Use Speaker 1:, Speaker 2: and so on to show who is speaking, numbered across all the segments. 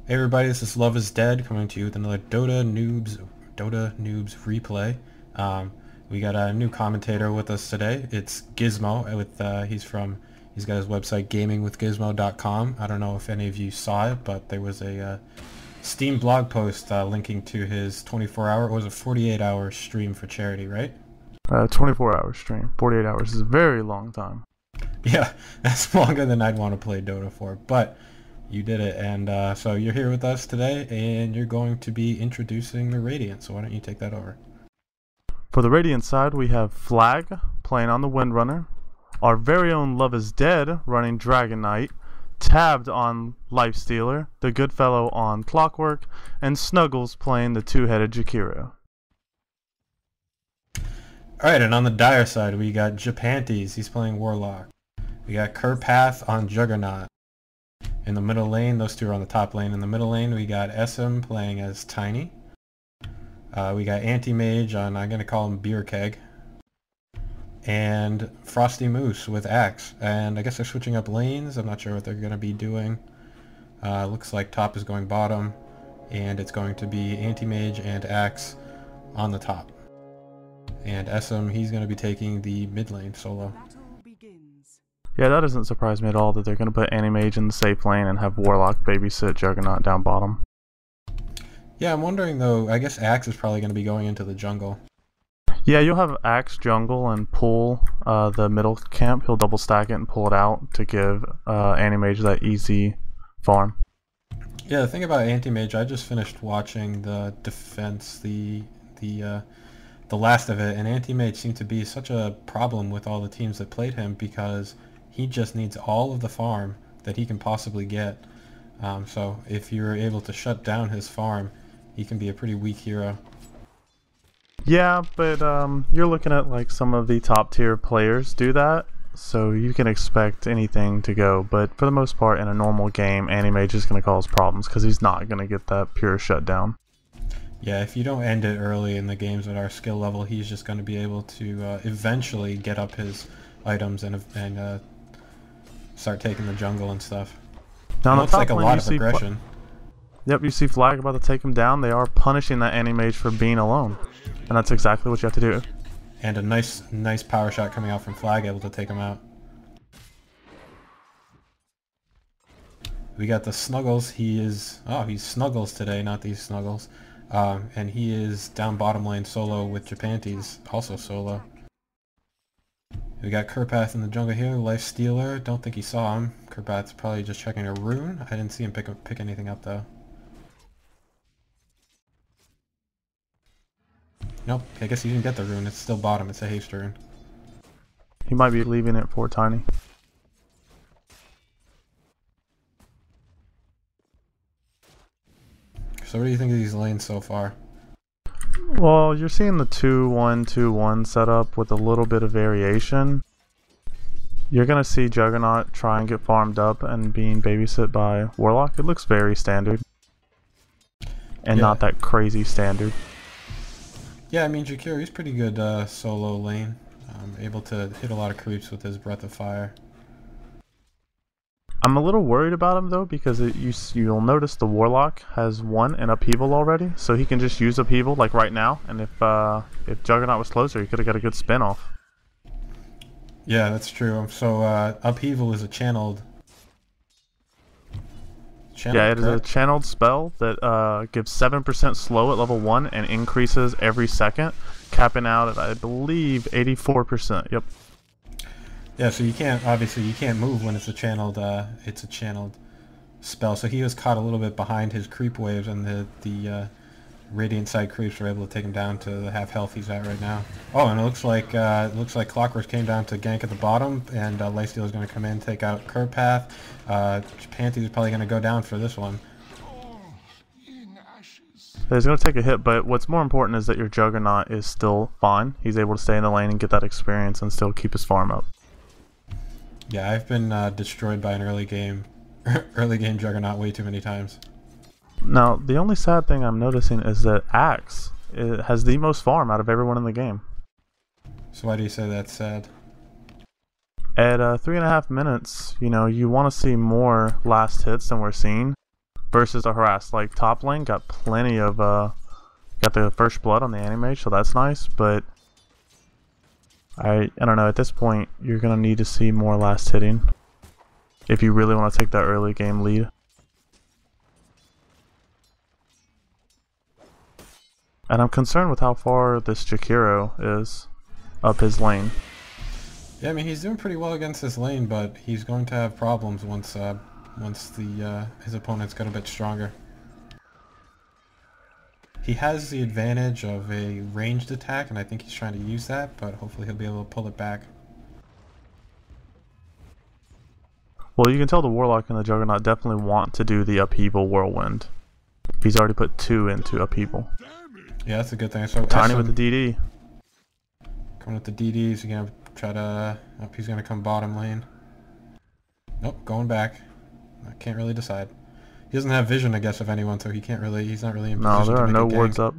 Speaker 1: Hey everybody, this is Love is Dead coming to you with another Dota Noobs replay. We got a new commentator with us today. It's Gizmoh. He's got his website gamingwithgizmoh.com. I don't know if any of you saw it, but there was a Steam blog post linking to his 24-hour, or was it 48-hour stream for charity, right?
Speaker 2: 24-hour stream. 48 hours is a very long time.
Speaker 1: Yeah, that's longer than I'd want to play Dota for, but you did it, and so you're here with us today, and you're going to be introducing the Radiant, so why don't you take that over?
Speaker 2: For the Radiant side, we have Flag playing on the Windrunner, our very own Love is Dead running Dragon Knight, Tabbed on Lifestealer, the Goodfellow on Clockwork, and Snuggles playing the two-headed Jakiro.
Speaker 1: Alright, and on the Dire side, we got Japantes, he's playing Warlock. We got Kerpath on Juggernaut. In the middle lane, those two are on the top lane. In the middle lane, we got SM playing as Tiny. We got Anti-Mage on, I'm going to call him Beer Keg. And Frosty Moose with Axe. And I guess they're switching up lanes. I'm not sure what they're going to be doing. Looks like top is going bottom. And it's going to be Anti-Mage and Axe on the top. And SM, he's going to be taking the mid lane solo.
Speaker 2: Yeah, that doesn't surprise me at all that they're going to put Anti-Mage in the safe lane and have Warlock babysit Juggernaut down bottom.
Speaker 1: Yeah, I'm wondering though, I guess Axe is probably going to be going into the jungle.
Speaker 2: Yeah, you'll have Axe jungle and pull the middle camp. He'll double stack it and pull it out to give Anti-Mage that easy farm.
Speaker 1: Yeah, the thing about Anti-Mage, I just finished watching the defense, the last of it, and Anti-Mage seemed to be such a problem with all the teams that played him because he just needs all of the farm that he can possibly get. So if you're able to shut down his farm, he can be a pretty weak hero.
Speaker 2: Yeah, but you're looking at like some of the top tier players do that, so you can expect anything to go. But for the most part, in a normal game, Anti-Mage is going to cause problems because he's not going to get that pure shutdown.
Speaker 1: Yeah, if you don't end it early in the games at our skill level, he's just going to be able to eventually get up his items and start taking the jungle and stuff.
Speaker 2: Now,
Speaker 1: it looks like a lot of aggression.
Speaker 2: Yep, you see Flag about to take him down. They are punishing that Anti-Mage for being alone, and that's exactly what you have to do.
Speaker 1: And a nice power shot coming out from Flag, able to take him out. We got the Snuggles. He's Snuggles today, not these Snuggles. And he is down bottom lane solo with Japantes, also solo. We got Kerpath in the jungle here, Lifestealer. Don't think he saw him. Kerpath's probably just checking a rune. I didn't see him pick anything up though. Nope, I guess he didn't get the rune. It's still bottom. It's a haste rune.
Speaker 2: He might be leaving it for Tiny.
Speaker 1: So what do you think of these lanes so far?
Speaker 2: Well, you're seeing the 2-1-2-1 setup with a little bit of variation. You're going to see Juggernaut try and get farmed up and being babysit by Warlock. It looks very standard. And not that crazy standard.
Speaker 1: Yeah, I mean, Jakiro, he's pretty good solo lane. Able to hit a lot of creeps with his Breath of Fire.
Speaker 2: I'm a little worried about him though because you'll notice the Warlock has one in Upheaval already, so he can just use Upheaval like right now, and if Juggernaut was closer, he could have got a good spin off.
Speaker 1: Yeah, that's true. So Upheaval is a channeled.
Speaker 2: Yeah, it is a channeled spell that gives 7% slow at level 1 and increases every second, capping out at I believe 84%. Yep.
Speaker 1: Yeah, so you can't move when it's a channeled spell. So he was caught a little bit behind his creep waves, and the Radiant side creeps were able to take him down to the half health he's at right now. Oh, and it looks like Clockwork came down to gank at the bottom, and Lifestealer is going to come in, take out Kerpath. Japantes is probably going to go down for this one.
Speaker 2: He's going to take a hit, but what's more important is that your Juggernaut is still fine. He's able to stay in the lane and get that experience and still keep his farm up.
Speaker 1: Yeah, I've been destroyed by an early game Juggernaut way too many times.
Speaker 2: Now, the only sad thing I'm noticing is that Axe has the most farm out of everyone in the game.
Speaker 1: So why do you say that's sad?
Speaker 2: At 3.5 minutes, you know, you want to see more last hits than we're seeing. versus a harass. Like top lane got plenty of got the first blood on the Animage, so that's nice, but I don't know, at this point you're gonna need to see more last hitting if you really want to take that early game lead. And I'm concerned with how far this Jakiro is up his lane.
Speaker 1: Yeah, I mean, he's doing pretty well against this lane, but he's going to have problems once his opponents get a bit stronger. He has the advantage of a ranged attack, and I think he's trying to use that, but hopefully he'll be able to pull it back.
Speaker 2: Well, you can tell the Warlock and the Juggernaut definitely want to do the Upheaval Whirlwind. He's already put 2 into Upheaval.
Speaker 1: Yeah, that's a good thing. So
Speaker 2: Tiny with the DD.
Speaker 1: Coming with the DDs, you're gonna try to... Oh, he's gonna come bottom lane. Nope, going back. I can't really decide. He doesn't have vision, I guess, of anyone, so he can't really... He's not really in position to make a gank.
Speaker 2: No, there are no wards up.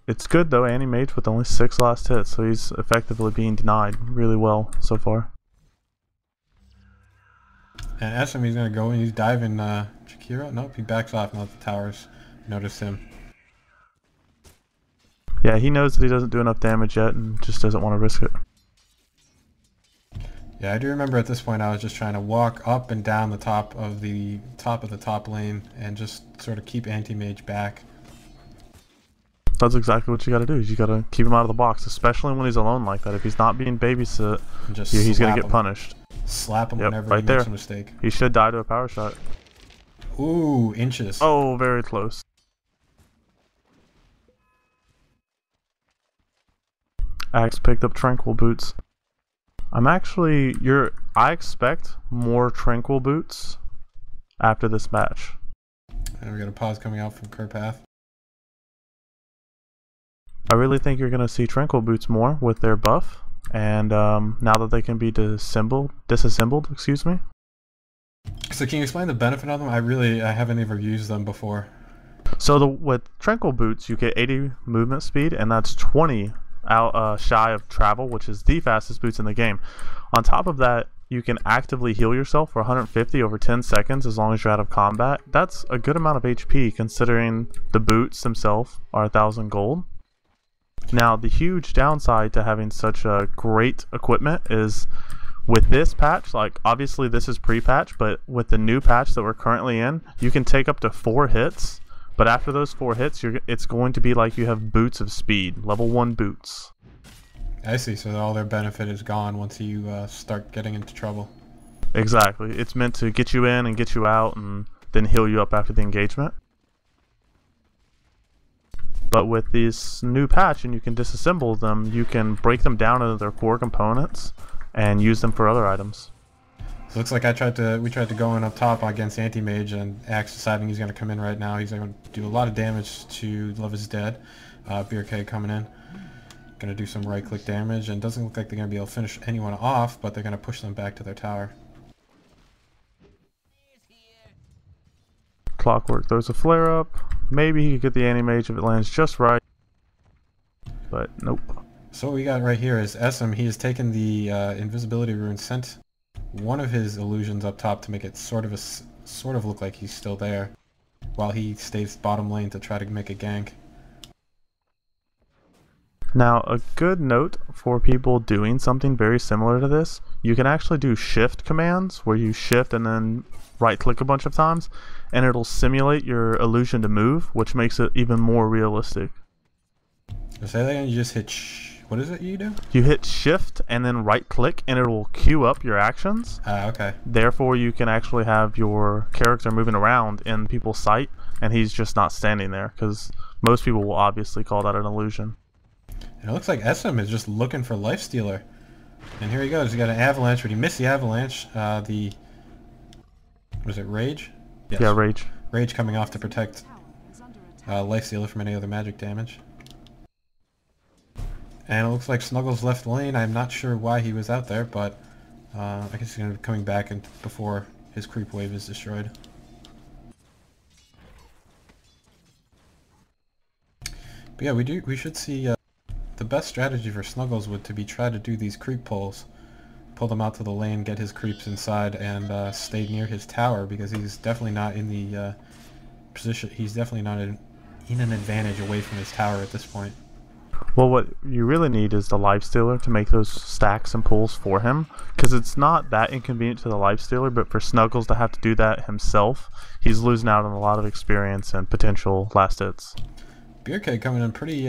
Speaker 2: It's good though, Animage with only 6 last hits, so he's effectively being denied really well so far.
Speaker 1: And SM, he's gonna go and he's diving Jakiro. Nope, he backs off now that the towers notice him.
Speaker 2: Yeah, he knows that he doesn't do enough damage yet and just doesn't want to risk it.
Speaker 1: Yeah, I do remember at this point I was just trying to walk up and down the top of the top lane and just sort of keep Anti-Mage back.
Speaker 2: That's exactly what you gotta do. You gotta keep him out of the box, especially when he's alone like that. If he's not being babysit, he's gonna get punished.
Speaker 1: Slap him whenever he makes a mistake.
Speaker 2: He should die to a power shot.
Speaker 1: Ooh, inches.
Speaker 2: Oh, very close. Axe picked up Tranquil Boots. I expect more Tranquil Boots after this match.
Speaker 1: And we got a pause coming out from Kerpath.
Speaker 2: I really think you're gonna see Tranquil Boots more with their buff. And now that they can be disassembled, excuse me.
Speaker 1: So can you explain the benefit of them? I haven't ever used them before.
Speaker 2: So with Tranquil Boots, you get 80 movement speed, and that's 20 out shy of travel, which is the fastest boots in the game. On top of that, you can actively heal yourself for 150 over 10 seconds as long as you're out of combat. That's a good amount of HP considering the boots themselves are 1,000 gold. Now, the huge downside to having such a great equipment is with this patch, like obviously this is pre-patch, but with the new patch that we're currently in, you can take up to 4 hits, but after those 4 hits, it's going to be like you have boots of speed, level 1 boots.
Speaker 1: I see, so all their benefit is gone once you start getting into trouble.
Speaker 2: Exactly. It's meant to get you in and get you out and then heal you up after the engagement. But with this new patch, and you can disassemble them, you can break them down into their core components and use them for other items.
Speaker 1: So it looks like we tried to go in up top against Anti-Mage, and Axe deciding he's going to come in right now. He's going to do a lot of damage to Love is Dead. BRK coming in. Going to do some right-click damage, and doesn't look like they're going to be able to finish anyone off, but they're going to push them back to their tower.
Speaker 2: Clockwork throws a flare up. Maybe he could get the Anti-Mage if it lands just right. But nope.
Speaker 1: So what we got right here is SM. He has taken the invisibility rune, sent one of his illusions up top to make it sort of look like he's still there, while he stays bottom lane to try to make a gank.
Speaker 2: Now, a good note for people doing something very similar to this, you can actually do shift commands where you shift and then right click a bunch of times, and it'll simulate your illusion to move, which makes it even more realistic.
Speaker 1: So say that again, you just hit what is it you do?
Speaker 2: You hit shift and then right click and it will queue up your actions.
Speaker 1: Okay.
Speaker 2: Therefore you can actually have your character moving around in people's sight and he's just not standing there, because most people will obviously call that an illusion.
Speaker 1: And it looks like SM is just looking for Lifestealer. And here he goes, he got an avalanche, but he missed the avalanche. Was it Rage? Yes.
Speaker 2: Yeah, Rage.
Speaker 1: Rage coming off to protect Lifestealer from any other magic damage. And it looks like Snuggles left lane. I'm not sure why he was out there, but I guess he's going to be coming back before his creep wave is destroyed. But yeah, we should see the best strategy for Snuggles would to be try to do these creep pulls pulled him out to the lane, get his creeps inside, and stayed near his tower, because he's definitely not in the position. He's definitely not in an advantage away from his tower at this point.
Speaker 2: Well, what you really need is the lifestealer to make those stacks and pulls for him, because it's not that inconvenient to the lifestealer, but for Snuggles to have to do that himself, he's losing out on a lot of experience and potential last hits.
Speaker 1: Beerkeg coming in pretty,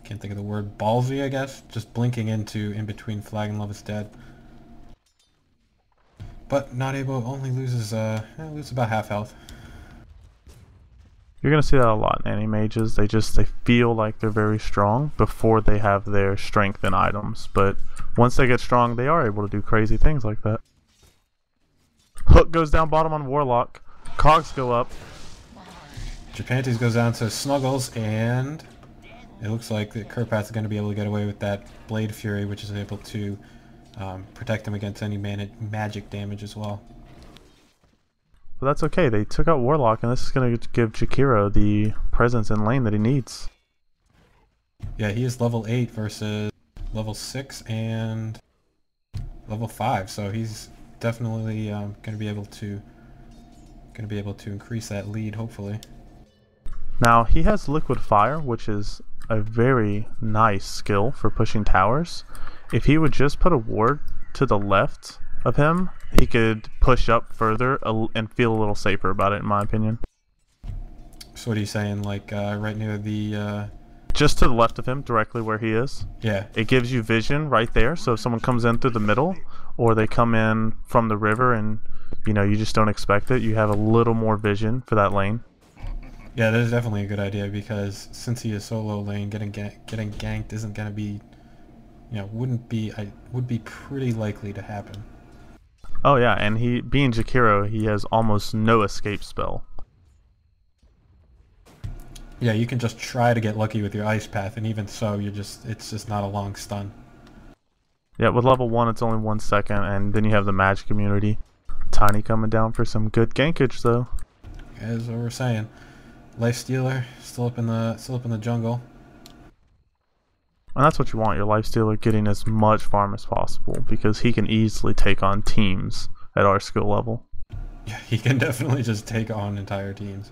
Speaker 1: can't think of the word, ballsy, I guess, just blinking in between Flag and Love is Dead. But not able, only loses about half health.
Speaker 2: You're going to see that a lot in anti-mages. They feel like they're very strong before they have their strength in items. But once they get strong, they are able to do crazy things like that. Hook goes down bottom on Warlock. Cogs go up.
Speaker 1: Japantes goes down to Snuggles, and it looks like the Kurpath is going to be able to get away with that Blade Fury, which is able to protect him against any magic damage as well.
Speaker 2: But that's okay, they took out Warlock, and this is going to give Jakiro the presence in lane that he needs.
Speaker 1: Yeah, he is level 8 versus level 6 and level 5, so he's definitely going to be able to increase that lead, hopefully.
Speaker 2: Now, he has Liquid Fire, which is a very nice skill for pushing towers. If he would just put a ward to the left of him, he could push up further and feel a little safer about it, in my opinion.
Speaker 1: So what are you saying, like right near the...
Speaker 2: Just to the left of him, directly where he is.
Speaker 1: Yeah.
Speaker 2: It gives you vision right there, so if someone comes in through the middle, or they come in from the river and, you know, you just don't expect it, you have a little more vision for that lane.
Speaker 1: Yeah, that is definitely a good idea, because since he is so low lane, getting ganked isn't going to be, you know, would be pretty likely to happen.
Speaker 2: Oh yeah, and he, being Jakiro, he has almost no escape spell.
Speaker 1: Yeah, you can just try to get lucky with your ice path, and even so, it's just not a long stun.
Speaker 2: Yeah, with level 1 it's only 1 second, and then you have the magic immunity. Tiny coming down for some good gankage though.
Speaker 1: As what we're saying, Lifestealer still up in the jungle.
Speaker 2: And that's what you want, your lifestealer getting as much farm as possible, because he can easily take on teams at our skill level.
Speaker 1: Yeah, he can definitely just take on entire teams.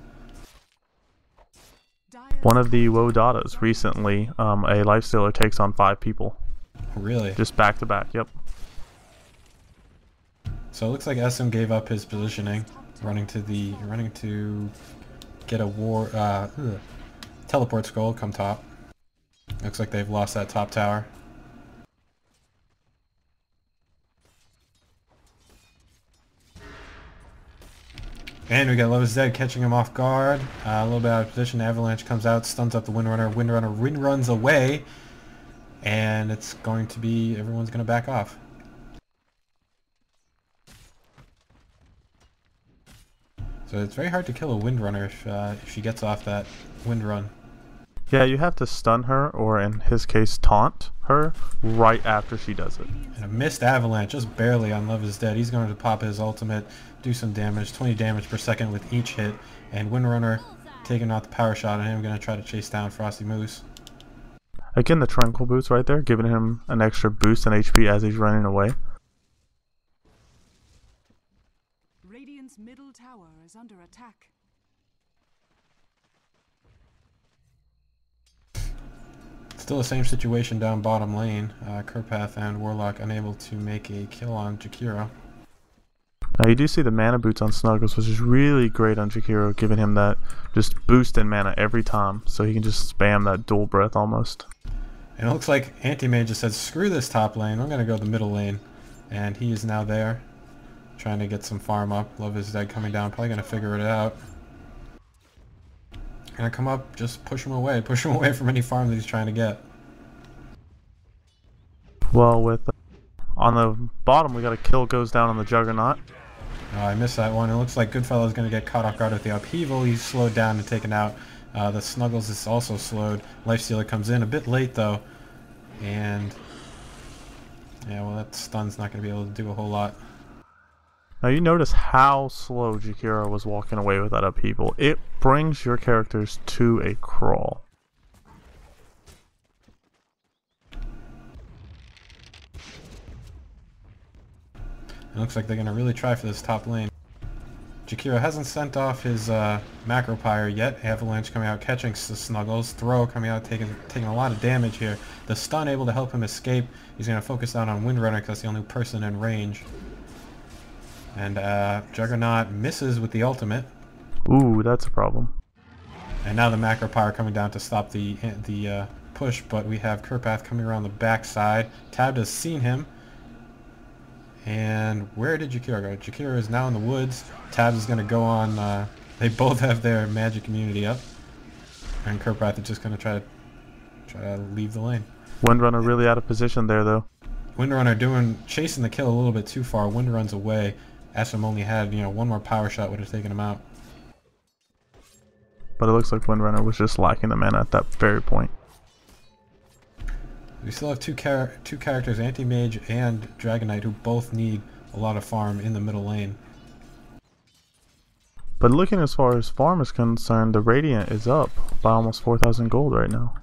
Speaker 2: One of the Wodatas recently, a lifestealer takes on 5 people.
Speaker 1: Really?
Speaker 2: Just back to back, yep.
Speaker 1: So it looks like SM gave up his positioning, running to get a teleport scroll come top. Looks like they've lost that top tower. And we got Love is Dead catching him off guard. A little bit out of position. Avalanche comes out, stuns up the Windrunner. Windrunner runs away. And it's going to be, everyone's going to back off. So it's very hard to kill a Windrunner if she gets off that wind run.
Speaker 2: Yeah, you have to stun her, or in his case, taunt her right after she does it.
Speaker 1: And a missed Avalanche, just barely on Love is Dead. He's going to pop his ultimate, do some damage, 20 damage per second with each hit. And Windrunner taking out the power shot on him, going to try to chase down Frosty Moose.
Speaker 2: Again, the Tranquil Boots right there, giving him an extra boost in HP as he's running away.
Speaker 3: Radiant's middle tower is under attack.
Speaker 1: Still the same situation down bottom lane. Kurpath and Warlock unable to make a kill on Jakiro.
Speaker 2: Now you do see the mana boots on Snuggles, which is really great on Jakiro, giving him that just boost in mana every time, so he can just spam that dual breath almost.
Speaker 1: And it looks like Anti-Mage just said, screw this top lane, I'm going to go the middle lane. And he is now there, trying to get some farm up. Love is Dead coming down, probably going to figure it out. Gonna come up, just push him away from any farm that he's trying to get.
Speaker 2: Well, with on the bottom, we got a kill goes down on the Juggernaut.
Speaker 1: I missed that one. It looks like Goodfellow's going to get caught off guard with the upheaval. He's slowed down and taken out. The Snuggles is also slowed. Lifestealer comes in a bit late though, and yeah, well that stun's not going to be able to do a whole lot.
Speaker 2: Now you notice how slow Jakiro was walking away with that upheaval. It brings your characters to a crawl.
Speaker 1: It looks like they're going to really try for this top lane. Jakiro hasn't sent off his Macro Pyre yet. Avalanche coming out, catching Snuggles. Throw coming out, taking a lot of damage here. The stun able to help him escape. He's going to focus down on Windrunner because that's the only person in range. And Juggernaut misses with the ultimate.
Speaker 2: Ooh, that's a problem.
Speaker 1: And now the Macro Pyre coming down to stop the push, but we have Kurpath coming around the backside. Tab has seen him. And where did Jakiro go? Jakiro is now in the woods. Tab is going to go on. They both have their magic immunity up. And Kurpath is just going to try to leave the lane.
Speaker 2: Windrunner really out of position there, though.
Speaker 1: Windrunner chasing the kill a little bit too far. Wind runs away. SM only had, one more power shot would have taken him out.
Speaker 2: But it looks like Windrunner was just lacking the mana at that very point.
Speaker 1: We still have two characters, Anti-Mage and Dragon Knight, who both need a lot of farm in the middle lane.
Speaker 2: But looking as far as farm is concerned, the Radiant is up by almost 4,000 gold right now.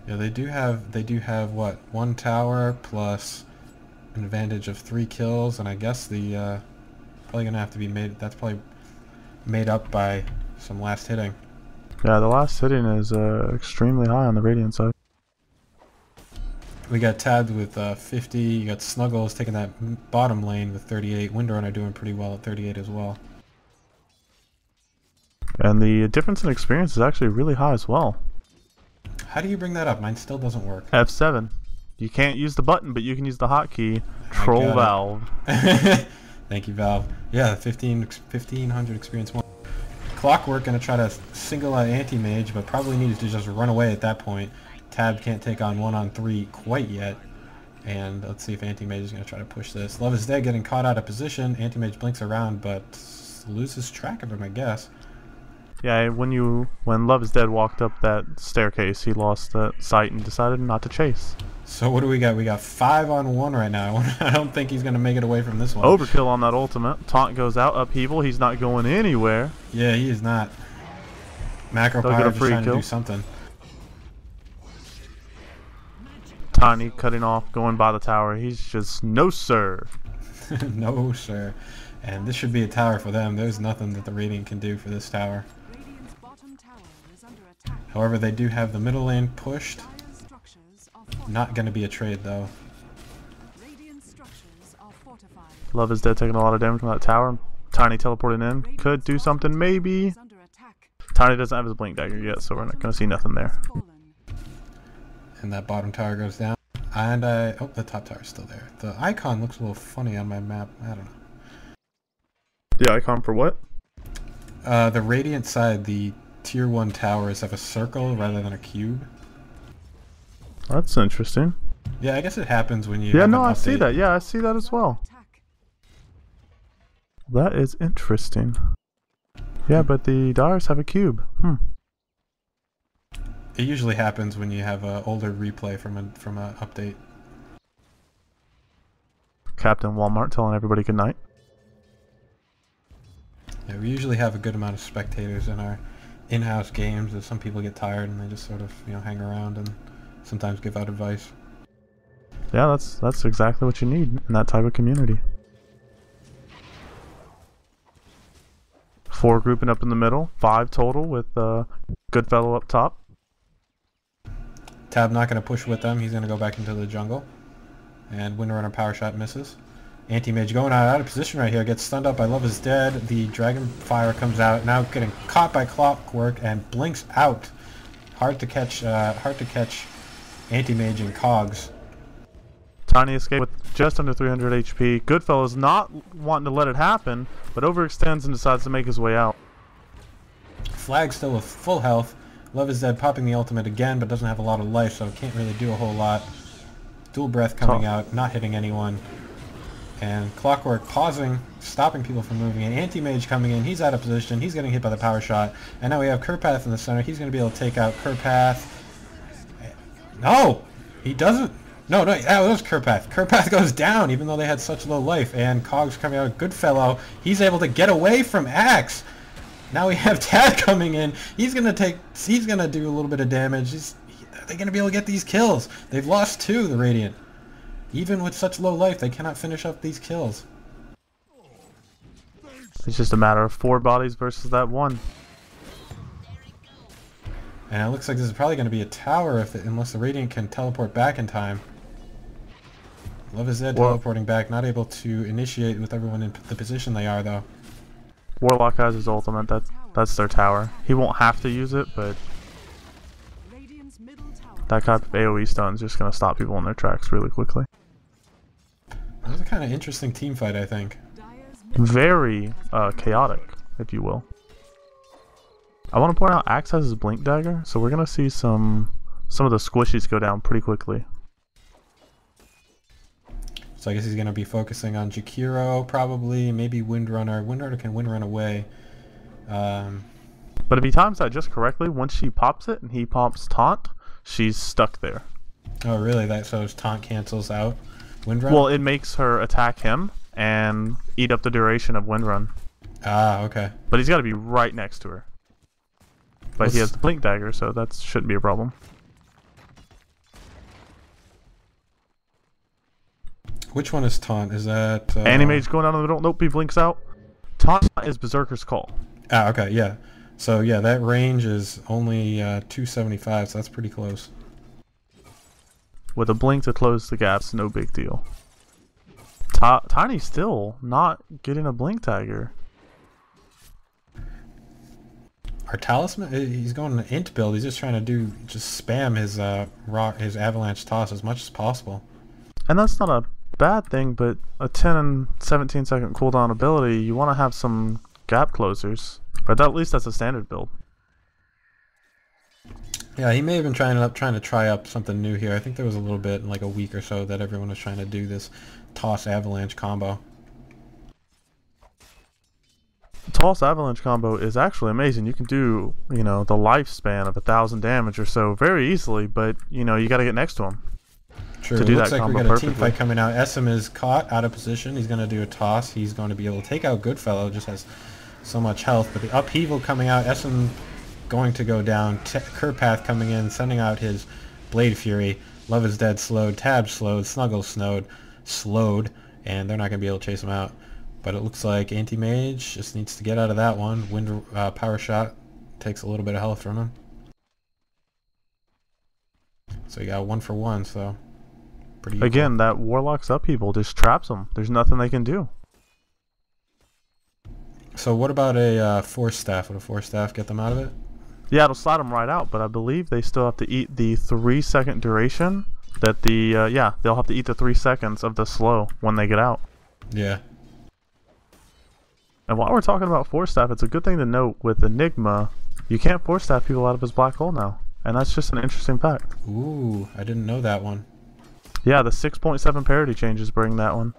Speaker 1: Yeah, they do have what, 1 tower plus an advantage of 3 kills, and I guess the probably gonna have to be made. That's probably made up by some last hitting.
Speaker 2: Yeah, the last hitting is extremely high on the Radiant side.
Speaker 1: We got Tabbed with 50. You got Snuggles taking that bottom lane with 38. Windrunner doing pretty well at 38 as well.
Speaker 2: And the difference in experience is actually really high as well.
Speaker 1: How do you bring that up? Mine still doesn't work.
Speaker 2: F7. You can't use the button, but you can use the hotkey. Troll Valve.
Speaker 1: Thank you, Valve. Yeah, 1500 experience more. Clockwork gonna try to single out Anti-Mage, but probably needs to just run away at that point. Tab can't take on 1-on-3 quite yet. And let's see if Anti-Mage is going to try to push this. Love is Dead getting caught out of position. Anti-Mage blinks around, but loses track of him, I guess.
Speaker 2: Yeah, when Love is Dead walked up that staircase, he lost sight and decided not to chase.
Speaker 1: So what do we got? We got 5-on-1 right now. I don't think he's going to make it away from this one.
Speaker 2: Overkill on that ultimate. Taunt goes out, upheaval. He's not going anywhere.
Speaker 1: Yeah, he is not. Macro Pyre just trying to do something.
Speaker 2: Tiny cutting off, going by the tower. He's just, no sir.
Speaker 1: No sir. And this should be a tower for them. There's nothing that the Radiant can do for this tower.
Speaker 3: Radiant's bottom tower is under attack.
Speaker 1: However, they do have the middle lane pushed. Not going to be a trade though.
Speaker 3: Radiant structures are fortified.
Speaker 2: Love is Dead taking a lot of damage from that tower. Tiny teleporting in. Could do something maybe. Tiny doesn't have his blink dagger yet, so we're not going to see nothing there.
Speaker 1: And that bottom tower goes down. And oh, the top tower is still there. The icon looks a little funny on my map. I don't know.
Speaker 2: The icon for what?
Speaker 1: The Radiant side, the tier 1 towers have a circle rather than a cube.
Speaker 2: That's interesting.
Speaker 1: Yeah, I guess it happens when you.
Speaker 2: Yeah, no, I see that. Yeah, I see that as well. That is interesting. Yeah, but the Dyers have a cube.
Speaker 1: It usually happens when you have an older replay from a update.
Speaker 2: Captain Walmart telling everybody good night.
Speaker 1: Yeah, we usually have a good amount of spectators in our in-house games, as some people get tired and they just sort of, hang around and sometimes give out advice.
Speaker 2: Yeah, that's exactly what you need in that type of community. 4 grouping up in the middle, 5 total with Goodfellow up top.
Speaker 1: Tab not going to push with them. He's going to go back into the jungle. And Windrunner power shot misses. Anti-Mage going out of position right here. Gets stunned up by Love is Dead. The Dragon Fire comes out. Now getting caught by Clockwork and blinks out. Hard to catch Anti-Mage and Cogs.
Speaker 2: Tiny escape with just under 300 HP. Goodfellow's not wanting to let it happen, but overextends and decides to make his way out.
Speaker 1: Flag still with full health. Love is Dead popping the ultimate again, but doesn't have a lot of life, so can't really do a whole lot. Dual Breath coming out, not hitting anyone. And Clockwork pausing, stopping people from moving in. Anti-Mage coming in, he's out of position, he's getting hit by the power shot. And now we have Kurpath in the center, he's going to be able to take out Kurpath. No! He doesn't! No, that was Kurpath. Kurpath goes down, even though they had such low life. And Cogs coming out, Goodfellow, he's able to get away from Axe! Now we have Tad coming in. He's gonna do a little bit of damage. They're gonna be able to get these kills. They've lost 2, the Radiant. Even with such low life, they cannot finish up these kills.
Speaker 2: It's just a matter of 4 bodies versus that one.
Speaker 1: And it looks like this is probably going to be a tower unless the Radiant can teleport back in time. Love is dead teleporting back, not able to initiate with everyone in the position they are though.
Speaker 2: Warlock has his ultimate, that's their tower. He won't have to use it, but that type of AoE stun is just going to stop people in their tracks really quickly.
Speaker 1: That was a kind of interesting team fight, I think.
Speaker 2: Very chaotic, if you will. I want to point out Axe has his Blink Dagger, so we're going to see some of the squishies go down pretty quickly.
Speaker 1: So I guess he's going to be focusing on Jakiro, probably, maybe Windrunner. Windrunner can Windrun away.
Speaker 2: But if he times that just correctly, once she pops it and he pops Taunt, she's stuck there.
Speaker 1: Oh really? So his taunt cancels out Windrun?
Speaker 2: Well, it makes her attack him and eat up the duration of Windrun.
Speaker 1: Ah, okay.
Speaker 2: But he's got to be right next to her. But he has the Blink Dagger, so that shouldn't be a problem.
Speaker 1: Which one is taunt? Is that...
Speaker 2: Animage going down the middle. Nope, he blinks out. Taunt is Berserker's Call.
Speaker 1: Ah, okay, yeah. So yeah, that range is only 275, so that's pretty close.
Speaker 2: With a blink to close the gaps, no big deal. Tiny's still not getting a Blink Dagger.
Speaker 1: Our Talisman, he's going an int build. He's just trying to just spam his Avalanche Toss as much as possible.
Speaker 2: And that's not a bad thing, but a 10 and 17 second cooldown ability, you want to have some gap closers. Or at least that's a standard build.
Speaker 1: Yeah, he may have been trying to try up something new here. I think there was a little bit, like a week or so, that everyone was trying to do this Toss Avalanche combo.
Speaker 2: Toss Avalanche combo is actually amazing. You can do, you know, the lifespan of 1,000 damage or so very easily, but, you know, you got to get next to him.
Speaker 1: True.
Speaker 2: To do
Speaker 1: it looks
Speaker 2: that
Speaker 1: like we
Speaker 2: combo
Speaker 1: got a
Speaker 2: perfectly.
Speaker 1: team fight coming out. Essam is caught out of position. He's going to do a toss. He's going to be able to take out Goodfellow. Just has so much health. But the upheaval coming out. Essam going to go down. Kerpath coming in, sending out his Blade Fury. Love is Dead slowed. Tab slowed. Snuggle slowed. And they're not going to be able to chase him out. But it looks like Anti-Mage just needs to get out of that one. Power Shot takes a little bit of health from him. So you got 1 for 1, so... pretty equal.
Speaker 2: Again, that Warlock's upheaval just traps them. There's nothing they can do.
Speaker 1: So what about a Force Staff? Would a Force Staff get them out of it?
Speaker 2: Yeah, it'll slide them right out, but I believe they still have to eat the 3-second duration that the... yeah, they'll have to eat the 3 seconds of the slow when they get out.
Speaker 1: Yeah.
Speaker 2: And while we're talking about Force Staff, it's a good thing to note with Enigma, you can't Force Staff people out of his black hole now. And that's just an interesting fact.
Speaker 1: Ooh, I didn't know that one.
Speaker 2: Yeah, the 6.7 parity changes bring that one.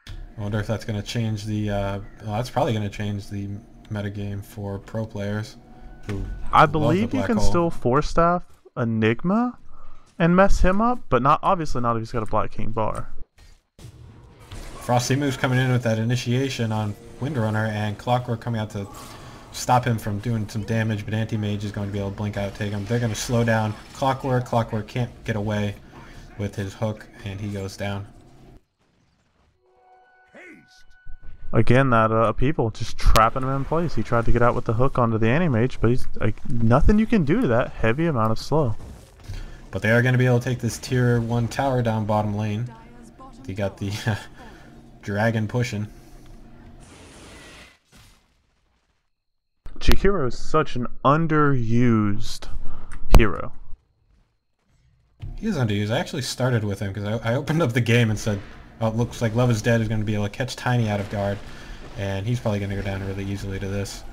Speaker 1: I wonder if that's going to change the... well, that's probably going to change the metagame for pro players. Who
Speaker 2: I believe you can still Force Staff Enigma and mess him up, but obviously not if he's got a Black King bar.
Speaker 1: Frosty Moves coming in with that initiation on Windrunner, and Clockwork coming out to stop him from doing some damage, but Anti-Mage is going to be able to blink out, take him. They're going to slow down Clockwork. Clockwork can't get away with his hook, and he goes down.
Speaker 2: Again, that people just trapping him in place. He tried to get out with the hook onto the Anti-Mage, but he's like, nothing you can do to that heavy amount of slow.
Speaker 1: But they are going to be able to take this tier 1 tower down bottom lane. You got the dragon pushing.
Speaker 2: Jakiro is such an underused hero.
Speaker 1: He is underused. I actually started with him because I opened up the game and said, oh, it looks like Love is Dead is going to be able to catch Tiny out of guard, and he's probably going to go down really easily to this.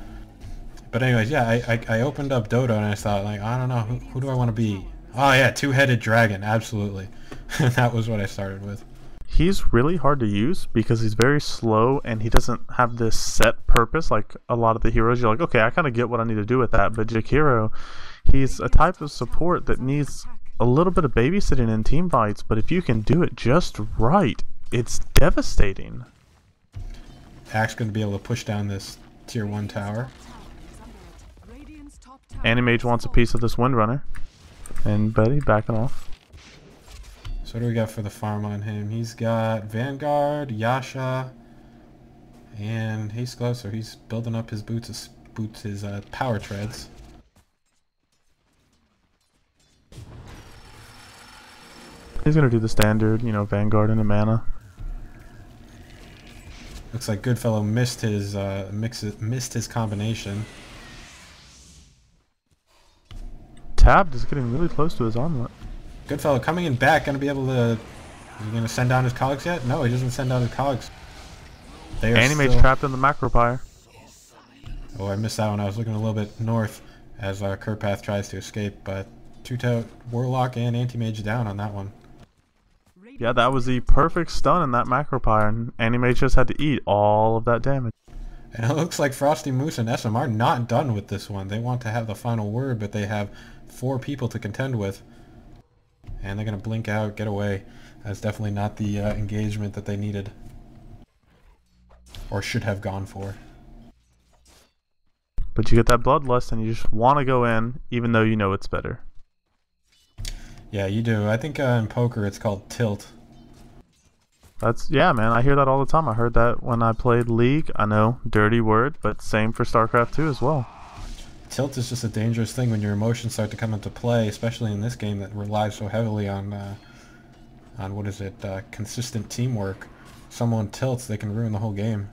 Speaker 1: But anyways, yeah, I opened up Dodo and I thought, like, I don't know, who do I want to be? Oh yeah, two-headed dragon, absolutely. That was what I started with.
Speaker 2: He's really hard to use because he's very slow and he doesn't have this set purpose like a lot of the heroes. You're like, okay, I kind of get what I need to do with that. But Jakiro, he's a type of support that needs a little bit of babysitting in team fights, but if you can do it just right, it's devastating.
Speaker 1: Axe going to be able to push down this tier 1 tower.
Speaker 2: Anti-Mage wants a piece of this Windrunner. And Betty backing off.
Speaker 1: So what do we got for the farm on him? He's got Vanguard, Yasha, and Haste Glove, so he's building up his his power treads.
Speaker 2: He's gonna do the standard, you know, Vanguard and a mana.
Speaker 1: Looks like Goodfellow missed his combination.
Speaker 2: Tabbed is getting really close to his armlet.
Speaker 1: Goodfellow coming in back, gonna be able to... Is he gonna send down his cogs yet? No, he doesn't send down his cogs. They are
Speaker 2: Animate's
Speaker 1: still...
Speaker 2: trapped in the Macropyre.
Speaker 1: Oh, I missed that one. I was looking a little bit north as Kerpath tries to escape, but Two-Toe, Warlock, and Anti-Mage down on that one.
Speaker 2: Yeah, that was the perfect stun in that Macropyre, and Animate just had to eat all of that damage.
Speaker 1: And it looks like Frosty Moose and SM are not done with this one. They want to have the final word, but they have 4 people to contend with. And they're going to blink out, get away. That's definitely not the engagement that they needed. Or should have gone for.
Speaker 2: But you get that bloodlust and you just want to go in, even though you know it's better.
Speaker 1: Yeah, you do. I think in poker it's called tilt.
Speaker 2: Yeah, man, I hear that all the time. I heard that when I played League. I know, dirty word, but same for StarCraft 2 as well.
Speaker 1: Tilt is just a dangerous thing when your emotions start to come into play, especially in this game that relies so heavily on what is it, consistent teamwork. Someone tilts, they can ruin the whole game.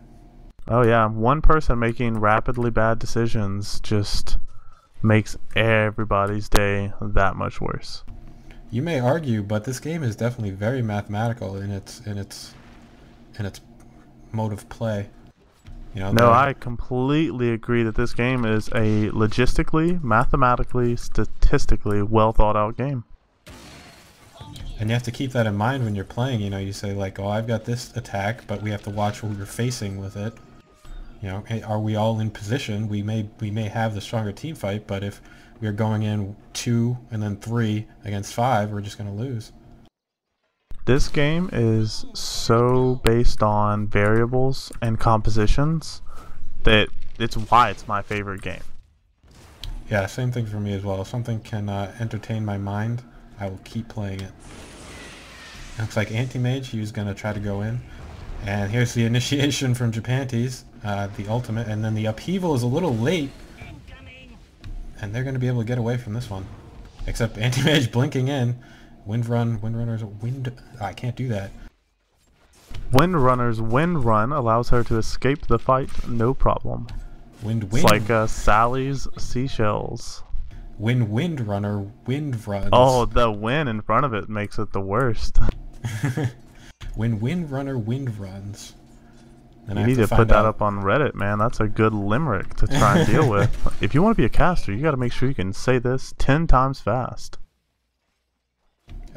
Speaker 2: Oh yeah, one person making rapidly bad decisions just makes everybody's day that much worse.
Speaker 1: You may argue, but this game is definitely very mathematical in its mode of play. You know,
Speaker 2: no, I completely agree that this game is a logistically, mathematically, statistically well thought out game.
Speaker 1: And you have to keep that in mind when you're playing. You know, you say like, oh, I've got this attack, but we have to watch what we're facing with it. You know, hey, are we all in position? We may have the stronger team fight, but if we're going in 2 and then 3 against 5, we're just going to lose.
Speaker 2: This game is so based on variables and compositions that it's why it's my favorite game.
Speaker 1: Yeah, same thing for me as well. If something can entertain my mind, I will keep playing it. Looks like Anti-Mage, he was going to try to go in. And here's the initiation from Japantes, the ultimate, and then the upheaval is a little late. And they're going to be able to get away from this one. Except Anti-Mage blinking in. Windrunner's wind... I can't do that.
Speaker 2: Windrunner's wind run allows her to escape the fight, no problem. It's like Sally's seashells.
Speaker 1: Windrunner wind runs.
Speaker 2: Oh, the wind in front of it makes it the worst.
Speaker 1: When Windrunner wind runs.
Speaker 2: You need to put that up on Reddit, man. That's a good limerick to try and deal with. If you want to be a caster, you got to make sure you can say this 10 times fast.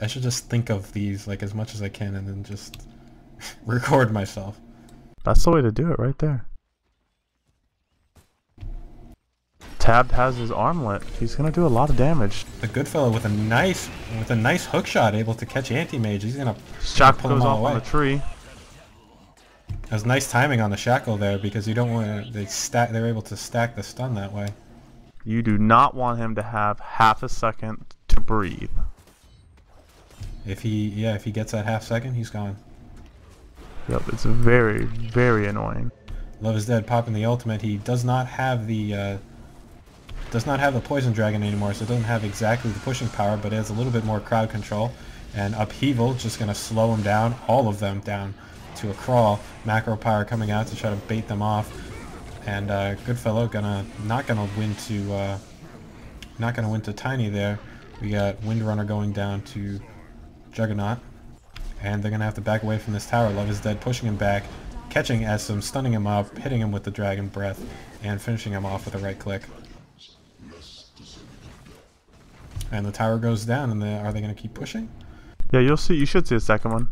Speaker 1: I should just think of these like as much as I can and then just record myself.
Speaker 2: That's the way to do it right there. Tabbed has his armlet. He's gonna do a lot of damage.
Speaker 1: The Goodfellow with a nice hook shot, able to catch Anti-Mage. He's gonna
Speaker 2: Shackle
Speaker 1: pull him
Speaker 2: goes
Speaker 1: all
Speaker 2: off
Speaker 1: away.
Speaker 2: on the tree.
Speaker 1: That was nice timing on the shackle there because you don't want to. They're able to stack the stun that way.
Speaker 2: You do not want him to have half a second to breathe.
Speaker 1: If he gets that half second, he's gone.
Speaker 2: Yep, it's very, very annoying.
Speaker 1: Love is Dead popping the ultimate. He does not have the poison dragon anymore, so it doesn't have exactly the pushing power, but it has a little bit more crowd control. And Upheaval just gonna slow him down, all of them down to a crawl. Macropyre coming out to try to bait them off, and Goodfellow not gonna win to Tiny there. We got Windrunner going down to Juggernaut, and they're gonna have to back away from this tower. Love is Dead pushing him back, catching Esum, stunning him up, hitting him with the Dragon Breath, and finishing him off with a right click. And the tower goes down, and are they gonna keep pushing?
Speaker 2: Yeah, you'll see. You should see a second one.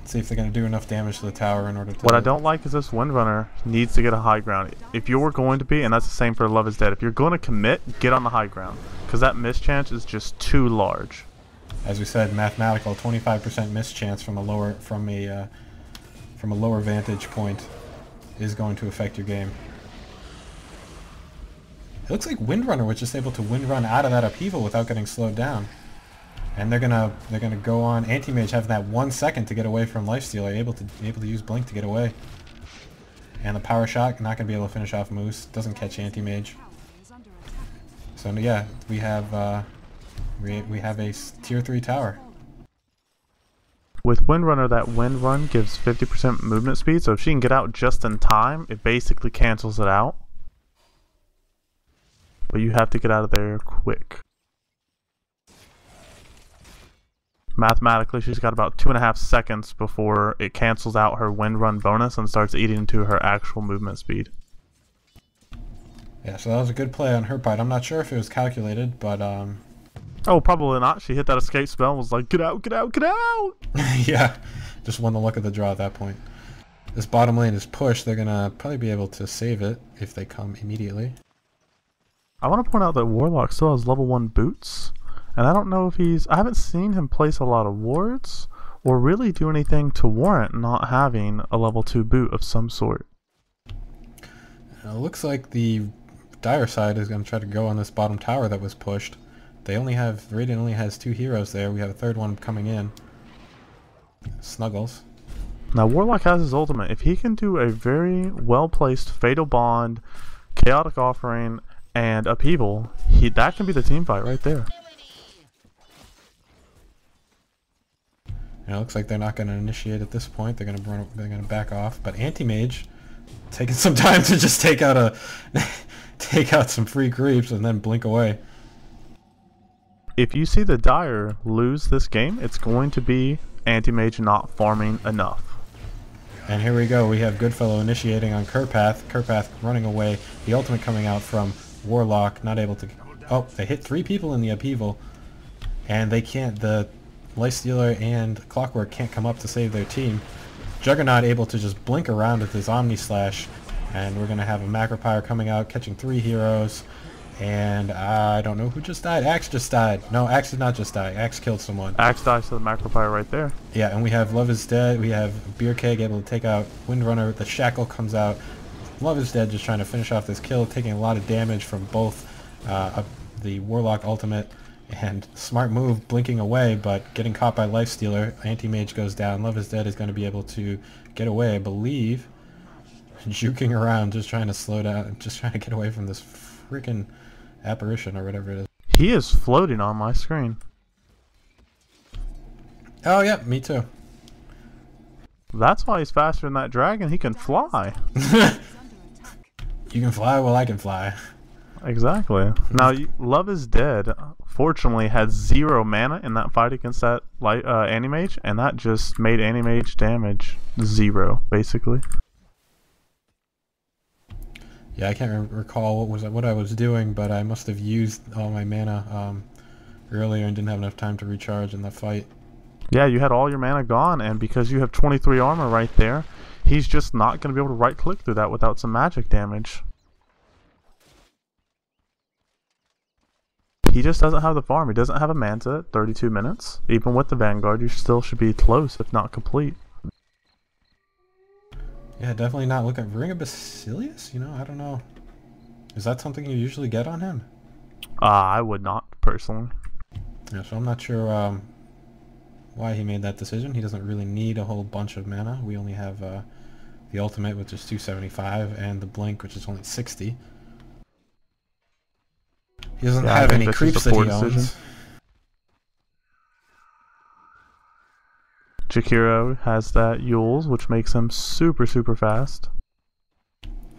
Speaker 1: Let's see if they're gonna do enough damage to the tower in order to...
Speaker 2: What I don't like is this Windrunner needs to get a high ground. If you're going to be, and that's the same for Love is Dead, if you're going to commit, get on the high ground. Because that mischance is just too large.
Speaker 1: As we said, mathematical 25% mischance from a lower vantage point is going to affect your game. It looks like Windrunner was just able to Windrun out of that upheaval without getting slowed down. And they're gonna go on Anti-Mage having that 1 second to get away from Lifestealer, able to use Blink to get away. And the Power Shot, not gonna be able to finish off Moose. Doesn't catch Anti-Mage. So yeah, we have a tier 3 tower.
Speaker 2: With Windrunner, that Windrun gives 50% movement speed, so if she can get out just in time, it basically cancels it out. But you have to get out of there quick. Mathematically, she's got about 2.5 seconds before it cancels out her Windrun bonus and starts eating into her actual movement speed.
Speaker 1: Yeah, so that was a good play on her part. I'm not sure if it was calculated, but
Speaker 2: Oh, probably not. She hit that escape spell and was like, get out, get out, get out!
Speaker 1: yeah, just won the luck of the draw at that point. This bottom lane is pushed. They're gonna probably be able to save it if they come immediately.
Speaker 2: I want to point out that Warlock still has level 1 boots. And I don't know if I haven't seen him place a lot of wards or really do anything to warrant not having a level 2 boot of some sort.
Speaker 1: It looks like the Dire side is going to try to go on this bottom tower that was pushed. Radiant only has 2 heroes there. We have a third one coming in. Snuggles.
Speaker 2: Now Warlock has his ultimate. If he can do a very well placed Fatal Bond, Chaotic Offering, and Upheaval, that can be the team fight right there.
Speaker 1: It looks like they're not going to initiate at this point. They're going to back off. But Anti-Mage taking some time to just take out take out some free creeps and then blink away.
Speaker 2: If you see the Dire lose this game, it's going to be Anti-Mage not farming enough.
Speaker 1: And here we go. We have Goodfellow initiating on Kurpath. Kurpath running away. The ultimate coming out from Warlock, not able to... Oh, they hit 3 people in the upheaval. And they can't... The Lifestealer and Clockwork can't come up to save their team. Juggernaut able to just blink around with his Omni Slash. And we're going to have a Macropyre coming out, catching 3 heroes. And I don't know who just died. Axe just died. No, Axe did not just die. Axe killed someone.
Speaker 2: Axe dies to the Macropyre right there.
Speaker 1: Yeah, and we have Love is Dead. We have Beer Keg able to take out Windrunner. The Shackle comes out. Love is Dead just trying to finish off this kill, taking a lot of damage from both the Warlock ultimate and smart move, blinking away, but getting caught by Lifestealer. Anti-Mage goes down. Love is Dead is going to be able to get away, I believe. Juking around, just trying to slow down, just trying to get away from this freaking apparition or whatever it is.
Speaker 2: He is floating on my screen.
Speaker 1: Oh yeah, me too.
Speaker 2: That's why he's faster than that dragon. He can fly.
Speaker 1: You can fly, well I can fly.
Speaker 2: Exactly. Now, Love is Dead, fortunately, had 0 mana in that fight against that Anti-Mage, and that just made Anti-Mage damage 0, basically.
Speaker 1: Yeah, I can't recall what I was doing, but I must have used all my mana earlier and didn't have enough time to recharge in the fight.
Speaker 2: Yeah, you had all your mana gone, and because you have 23 armor right there, he's just not going to be able to right-click through that without some magic damage. He just doesn't have the farm. He doesn't have a Manta at 32 minutes. Even with the Vanguard, you still should be close, if not complete.
Speaker 1: Yeah, definitely not look at Ring of Basilius? You know, I don't know. Is that something you usually get on him?
Speaker 2: I would not, personally.
Speaker 1: Yeah, so I'm not sure why he made that decision. He doesn't really need a whole bunch of mana. We only have the ultimate, which is 275, and the blink, which is only 60. He doesn't have any creeps that he owns.
Speaker 2: Jakiro has that Yules, which makes him super, super fast.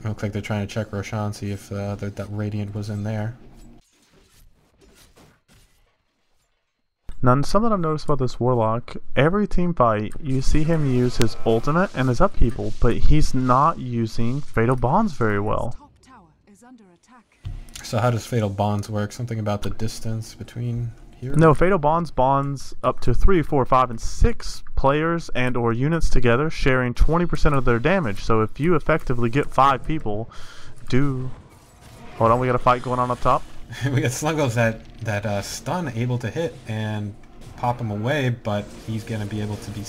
Speaker 1: Looks like they're trying to check Roshan, see if that Radiant was in there.
Speaker 2: Now, something I've noticed about this Warlock, every team fight, you see him use his ultimate and his upheaval, but he's not using Fatal Bonds very well.
Speaker 1: So how does Fatal Bonds work? Something about the distance between here?
Speaker 2: No, Fatal bonds up to 3, 4, 5, and 6 players and or units together, sharing 20% of their damage. So if you effectively get 5 people, hold on, we got a fight going on up top.
Speaker 1: We got Snuggles that stun able to hit and pop him away, but he's gonna be able to be.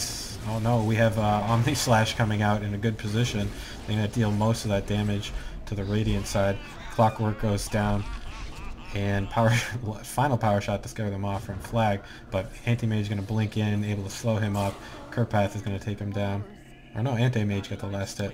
Speaker 1: Oh no, we have Omni Slash coming out in a good position. They're gonna deal most of that damage to the Radiant side. Clockwork goes down. and final power shot to scare them off from Flag, but Anti-Mage is going to blink in, able to slow him up. Kerpath is going to take him down. Or no, Anti-Mage got the last hit.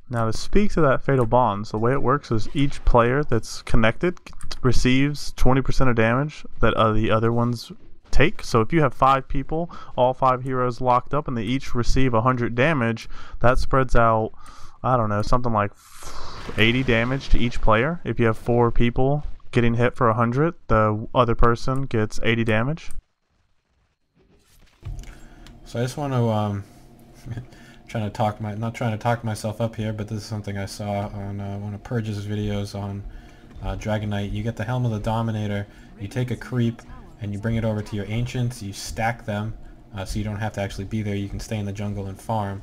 Speaker 2: Now to speak to that Fatal Bonds, the way it works is each player that's connected receives 20% of damage that the other ones take. So if you have 5 people, all 5 heroes locked up, and they each receive 100 damage, that spreads out, I don't know, something like 80 damage to each player. If you have 4 people getting hit for 100, the other person gets 80 damage.
Speaker 1: So I just want to not trying to talk myself up here, but this is something I saw on one of Purge's videos on Dragon Knight. You get the Helm of the Dominator, you take a creep and you bring it over to your ancients, you stack them so you don't have to actually be there, you can stay in the jungle and farm,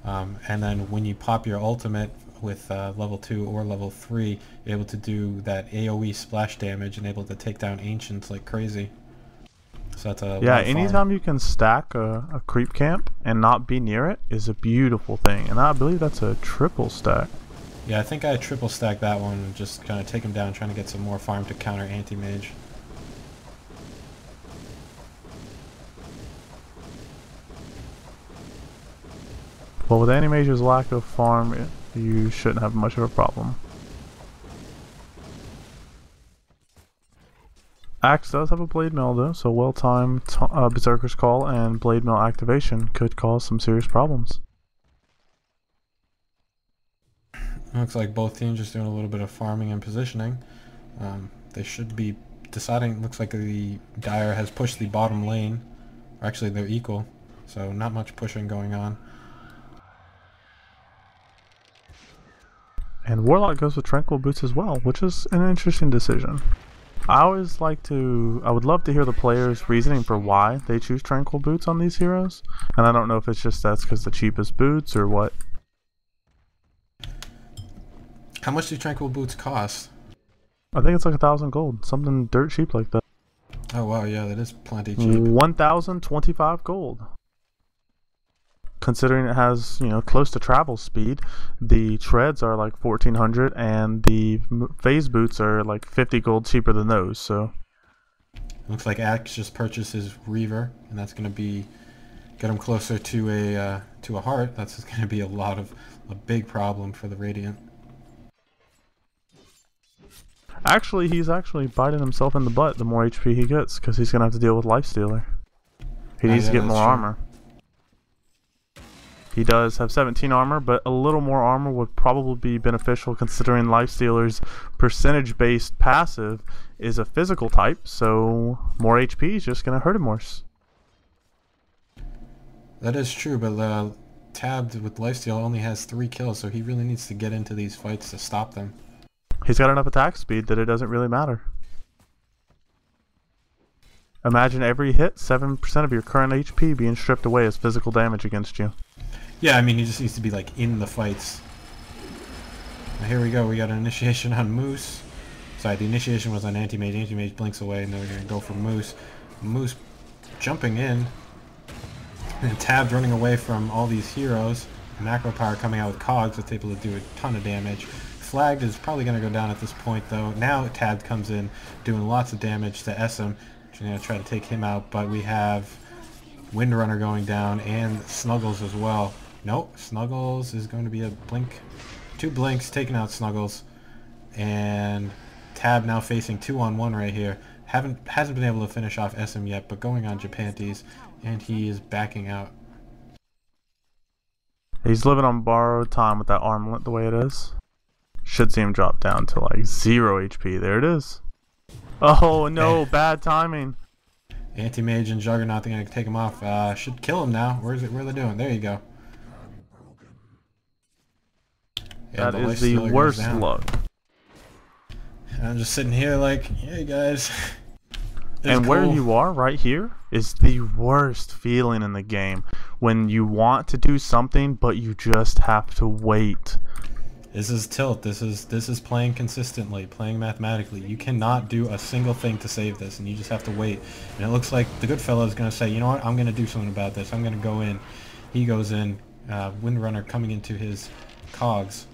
Speaker 1: and then when you pop your ultimate with level 2 or level 3, you're able to do that AoE splash damage and able to take down ancients like crazy. So that's a
Speaker 2: yeah, anytime you can stack a creep camp and not be near it is a beautiful thing, and I believe that's a triple stack.
Speaker 1: Yeah, I think I triple stacked that one and just kind of take him down, trying to get some more farm to counter Anti-Mage.
Speaker 2: Well, with Anti-Mage's lack of farm, you shouldn't have much of a problem. Axe does have a Blade Mail though, so well-timed Berserker's Call and Blade Mail activation could cause some serious problems.
Speaker 1: Looks like both teams just doing a little bit of farming and positioning. They should be deciding. Looks like the Dire has pushed the bottom lane. Or actually, they're equal, so not much pushing going on.
Speaker 2: And Warlock goes with Tranquil Boots as well, which is an interesting decision. I would love to hear the players' reasoning for why they choose Tranquil Boots on these heroes. And I don't know if it's just that's because the cheapest boots or what.
Speaker 1: How much do Tranquil Boots cost?
Speaker 2: I think it's like 1,000 gold, something dirt cheap like that.
Speaker 1: Oh wow, yeah, that is plenty cheap.
Speaker 2: 1,025 gold. Considering it has, you know, close to travel speed, the treads are like 1,400 and the phase boots are like 50 gold cheaper than those, so.
Speaker 1: Looks like Axe just purchased his Reaver, and that's going to get him closer to a heart. That's going to be a big problem for the Radiant.
Speaker 2: Actually, he's actually biting himself in the butt the more HP he gets, because he's going to have to deal with Lifestealer. He needs to get more armor. He does have 17 armor, but a little more armor would probably be beneficial considering Lifestealer's percentage-based passive is a physical type, so more HP is just going to hurt him worse.
Speaker 1: That is true, but Tabbed with Lifesteal only has 3 kills, so he really needs to get into these fights to stop them.
Speaker 2: He's got enough attack speed that it doesn't really matter. Imagine every hit, 7% of your current HP being stripped away as physical damage against you.
Speaker 1: Yeah, I mean, he just needs to be, like, in the fights. Now, here we go. We got an initiation on Moose. Sorry, the initiation was on Anti-Mage. Anti-Mage blinks away, and then we're going to go for Moose. Moose jumping in. And Tabbed running away from all these heroes. Macro Power coming out with Cogs that's able to do a ton of damage. Flagged is probably going to go down at this point, though. Now Tabbed comes in, doing lots of damage to SM. We're going to try to take him out, but we have Windrunner going down and Snuggles as well. Nope, Snuggles is going to be a blink. 2 blinks taking out Snuggles, and Tab now facing 2-on-1 right here. Hasn't been able to finish off SM yet, but going on Japantes, and he is backing out.
Speaker 2: He's living on borrowed time with that armlet the way it is. Should see him drop down to like 0 HP. There it is. Oh no, bad timing.
Speaker 1: Anti-Mage and Juggernaut, they're going to take him off. Should kill him now. Where are they doing? There you go.
Speaker 2: That is the worst luck.
Speaker 1: I'm just sitting here like, hey guys.
Speaker 2: And where you are right here is the worst feeling in the game. When you want to do something, but you just have to wait.
Speaker 1: This is tilt. This is playing consistently, playing mathematically. You cannot do a single thing to save this, and you just have to wait. And it looks like the good fellow is going to say, you know what, I'm going to do something about this. I'm going to go in. He goes in. Windrunner coming into his cogs.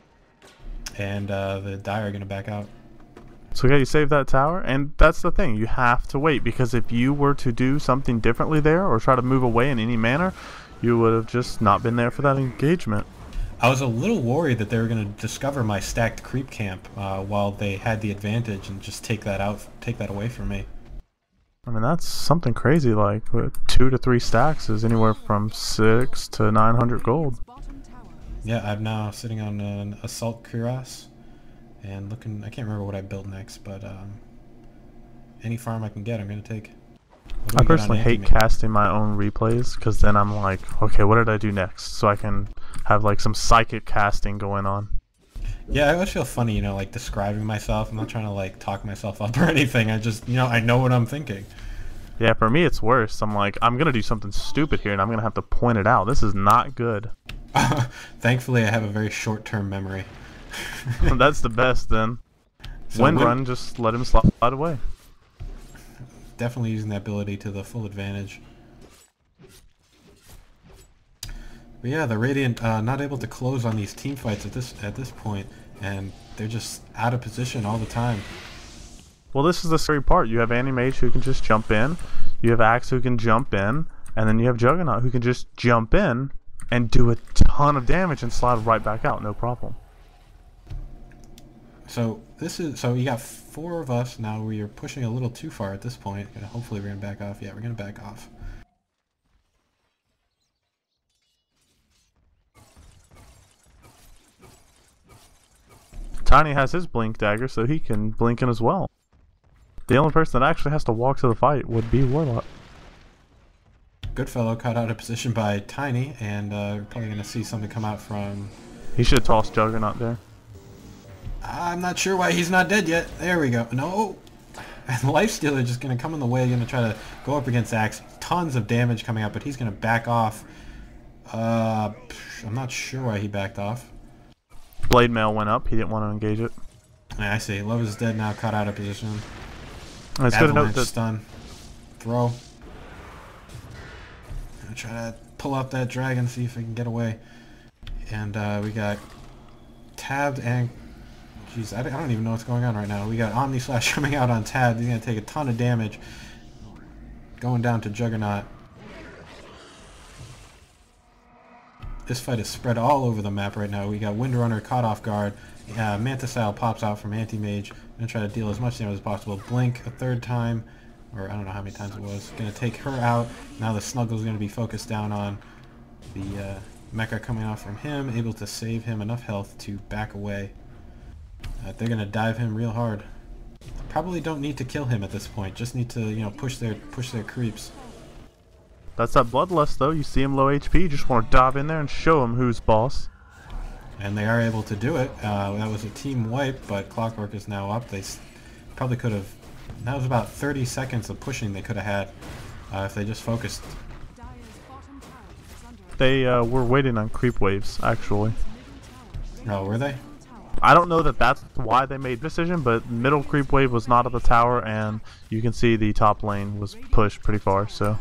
Speaker 1: and the Dire are going to back out.
Speaker 2: So yeah, you save that tower, and that's the thing. You have to wait, because if you were to do something differently there or try to move away in any manner, you would have just not been there for that engagement.
Speaker 1: I was a little worried that they were going to discover my stacked creep camp while they had the advantage and just take that away from me.
Speaker 2: I mean, that's something crazy. Like 2 to 3 stacks is anywhere from 600 to 900 gold.
Speaker 1: Yeah, I'm now sitting on an assault cuirass and looking. I can't remember what I build next, but any farm I can get, I'm going to take.
Speaker 2: I personally hate casting my own replays, because then I'm like, okay, what did I do next? So I can have like some psychic casting going on.
Speaker 1: Yeah, I always feel funny, like describing myself. I'm not trying to like talk myself up or anything. I just, I know what I'm thinking.
Speaker 2: Yeah, for me it's worse. I'm like, I'm going to do something stupid here and I'm going to have to point it out. This is not good.
Speaker 1: Thankfully, I have a very short-term memory.
Speaker 2: That's the best then.
Speaker 1: So
Speaker 2: Wind run, just let him slide away.
Speaker 1: Definitely using that ability to the full advantage. But yeah, the Radiant not able to close on these team fights at this point, and they're just out of position all the time.
Speaker 2: Well, this is the scary part. You have Anti-Mage who can just jump in, you have Axe who can jump in, and then you have Juggernaut who can just jump in and do a ton of damage and slide right back out, no problem.
Speaker 1: So you got 4 of us now. We are pushing a little too far at this point. Hopefully we're gonna back off. Yeah, we're gonna back off.
Speaker 2: Tiny has his blink dagger, so he can blink in as well. The only person that actually has to walk to the fight would be Warlock.
Speaker 1: Goodfellow caught out of position by Tiny, and we're probably gonna see something come out from.
Speaker 2: He should toss Juggernaut there.
Speaker 1: I'm not sure why he's not dead yet. There we go. No! And Lifestealer just going to come in the way, going to try to go up against Axe. Tons of damage coming out, but he's going to back off. I'm not sure why he backed off.
Speaker 2: Blade Mail went up. He didn't want to engage it.
Speaker 1: Yeah, I see. Love is dead now, caught out of position.
Speaker 2: It's good to note that
Speaker 1: stun. Throw. Gonna try to pull up that dragon, see if I can get away. And we got tabbed and... Jeez, I don't even know what's going on right now. We got Omni Slash coming out on tab. He's going to take a ton of damage. Going down to Juggernaut. This fight is spread all over the map right now. We got Windrunner caught off guard. Mantisile pops out from Anti-Mage. Going to try to deal as much damage as possible. Blink a 3rd time. Or I don't know how many times it was. Going to take her out. Now the Snuggle's going to be focused down on the Mecha coming off from him. Able to save him enough health to back away. They're gonna dive him real hard. Probably don't need to kill him at this point. Just need to, push their creeps.
Speaker 2: That's that Bloodlust though. You see him low HP, you just want to dive in there and show him who's boss.
Speaker 1: And they are able to do it. That was a team wipe, but Clockwork is now up. They probably could have. That was about 30 seconds of pushing they could have had if they just focused.
Speaker 2: They were waiting on creep waves, actually.
Speaker 1: Oh, were they?
Speaker 2: I don't know that that's why they made the decision, but middle creep wave was not at the tower, and you can see the top lane was pushed pretty far, so.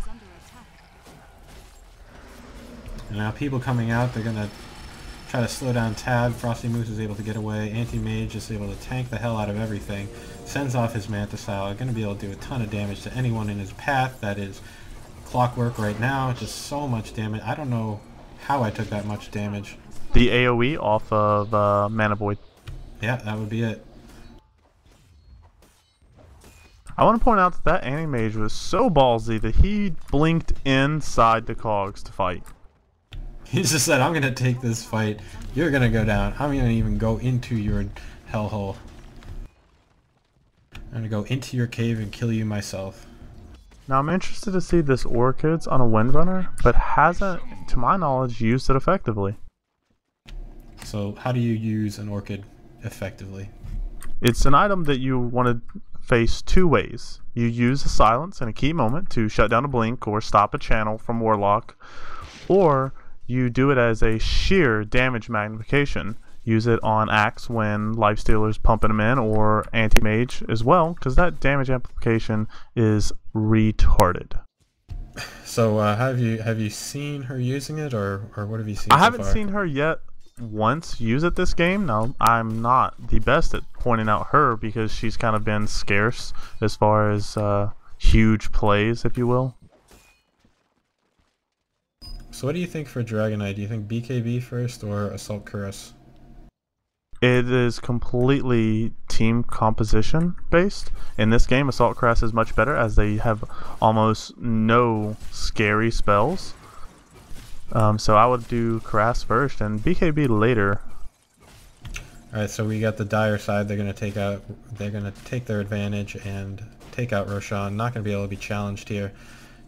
Speaker 1: And now people coming out, they're going to try to slow down Tab. Frosty Moose is able to get away. Anti-Mage is able to tank the hell out of everything. Sends off his Mantisile. Going to be able to do a ton of damage to anyone in his path. That is Clockwork right now. Just so much damage. I don't know how I took that much damage.
Speaker 2: The AoE off of Mana Void.
Speaker 1: Yeah, that would be it.
Speaker 2: I want to point out that Anti-Mage was so ballsy that he blinked inside the cogs to fight.
Speaker 1: He just said, I'm going to take this fight. You're going to go down. I'm going to even go into your hellhole. I'm going to go into your cave and kill you myself.
Speaker 2: Now I'm interested to see this Orchids on a Windrunner, but hasn't, to my knowledge, used it effectively.
Speaker 1: So how do you use an Orchid effectively?
Speaker 2: It's an item that you want to face 2 ways. You use a silence in a key moment to shut down a blink or stop a channel from Warlock, or you do it as a sheer damage magnification. Use it on Axe when Lifestealer's pumping them in, or Anti-Mage as well, because that damage amplification is retarded.
Speaker 1: So have you seen her using it, or what have you seen
Speaker 2: I
Speaker 1: so
Speaker 2: haven't
Speaker 1: far?
Speaker 2: seen her yet once use it this game. Now, I'm not the best at pointing out her because she's kind of been scarce as far as huge plays, if you will.
Speaker 1: So what do you think for Dragonite? Do you think BKB first or Assault Cuirass?
Speaker 2: It is completely team composition based. In this game, Assault Cuirass is much better as they have almost no scary spells. So I would do Cuirass first and BKB later.
Speaker 1: Alright, so we got the Dire side. They're gonna take their advantage and take out Roshan. Not gonna be able to be challenged here.